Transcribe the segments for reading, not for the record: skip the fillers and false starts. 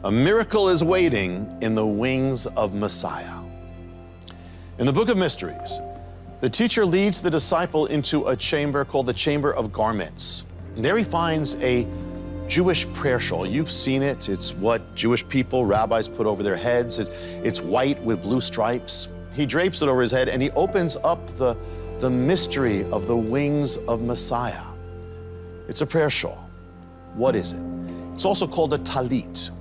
A miracle is waiting in the wings of Messiah. In the book of mysteries, the teacher leads the disciple into a chamber called the Chamber of Garments. And there he finds a Jewish prayer shawl. You've seen it. It's what Jewish people, rabbis, put over their heads. It's white with blue stripes. He drapes it over his head and he opens up the mystery of the wings of Messiah. It's a prayer shawl. What is it? It's also called a talit.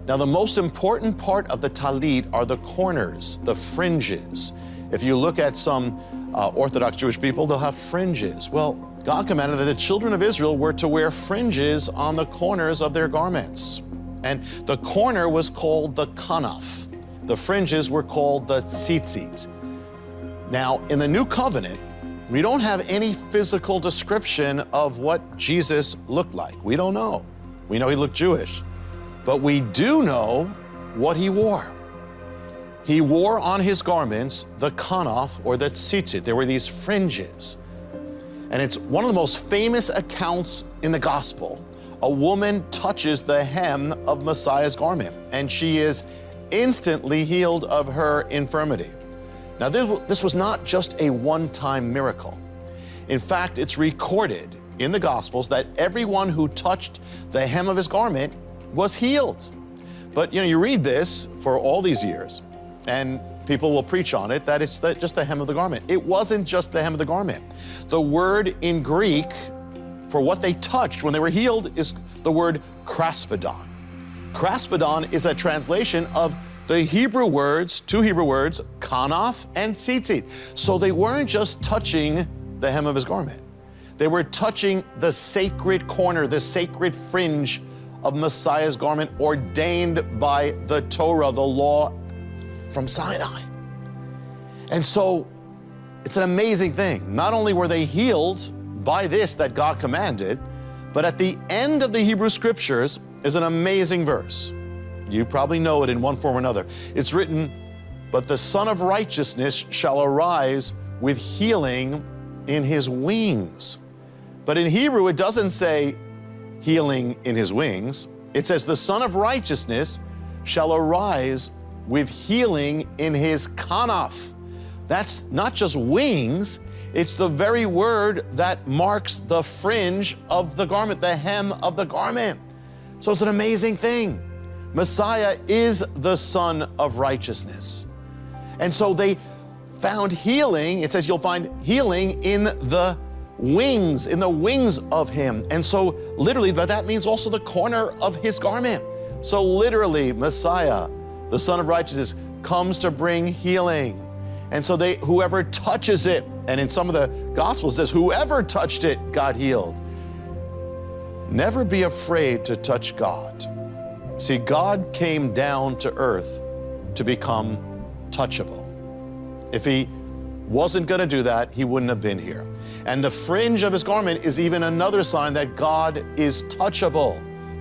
Now, the most important part of the talit are the corners, the fringes. If you look at some Orthodox Jewish people, they'll have fringes. Well, God commanded that the children of Israel were to wear fringes on the corners of their garments. And the corner was called the kanaf. The fringes were called the tzitzit. Now, in the New Covenant, we don't have any physical description of what Jesus looked like. We don't know. We know he looked Jewish. But we do know what he wore. He wore on his garments the kanaf or the tzitzit. There were these fringes. And it's one of the most famous accounts in the gospel. A woman touches the hem of Messiah's garment, and she is instantly healed of her infirmity. Now, this was not just a one-time miracle. In fact, it's recorded in the Gospels that everyone who touched the hem of his garment was healed. But you read this for all these years, and people will preach on it that it's just the hem of the garment. It wasn't just the hem of the garment. The word in Greek for what they touched when they were healed is the word kraspedon. Kraspedon is a translation of the Hebrew words, two Hebrew words, kanaf and tzitzit. So they weren't just touching the hem of his garment. They were touching the sacred corner, the sacred fringe of Messiah's garment ordained by the Torah, the law from Sinai. And so it's an amazing thing. Not only were they healed by this that God commanded, but at the end of the Hebrew scriptures is an amazing verse. You probably know it in one form or another. It's written, "But the Son of Righteousness shall arise with healing in his wings." But in Hebrew, it doesn't say healing in his wings. It says, "The Son of Righteousness shall arise with healing in his kanaf." That's not just wings, it's the very word that marks the fringe of the garment, the hem of the garment. So it's an amazing thing. Messiah is the Son of Righteousness. And so they found healing. It says you'll find healing in the wings of him. And so literally, but that means also the corner of his garment. So literally, Messiah, the Son of Righteousness, comes to bring healing. And so whoever touches it, and in some of the Gospels it says whoever touched it got healed. Never be afraid to touch God. See, God came down to earth to become touchable. If he wasn't going to do that, he wouldn't have been here. And the fringe of his garment is even another sign that God is touchable,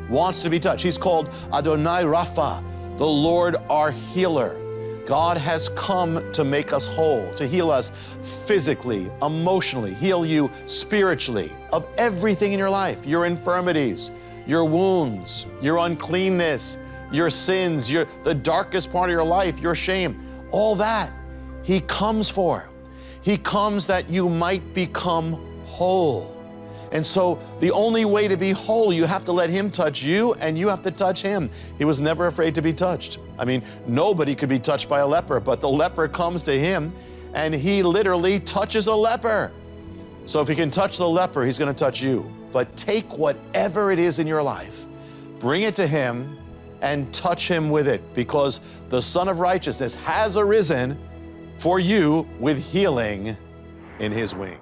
wants to be touched. He's called Adonai Rapha, the Lord our healer. God has come to make us whole, to heal us physically, emotionally, heal you spiritually of everything in your life, your infirmities, your wounds, your uncleanness, your sins, the darkest part of your life, your shame, all that he comes for. He comes that you might become whole. And so the only way to be whole, you have to let him touch you and you have to touch him. He was never afraid to be touched. I mean, nobody could be touched by a leper, but the leper comes to him and he literally touches a leper. So if he can touch the leper, he's going to touch you. But take whatever it is in your life, bring it to him and touch him with it, because the Son of Righteousness has arisen for you with healing in his wings.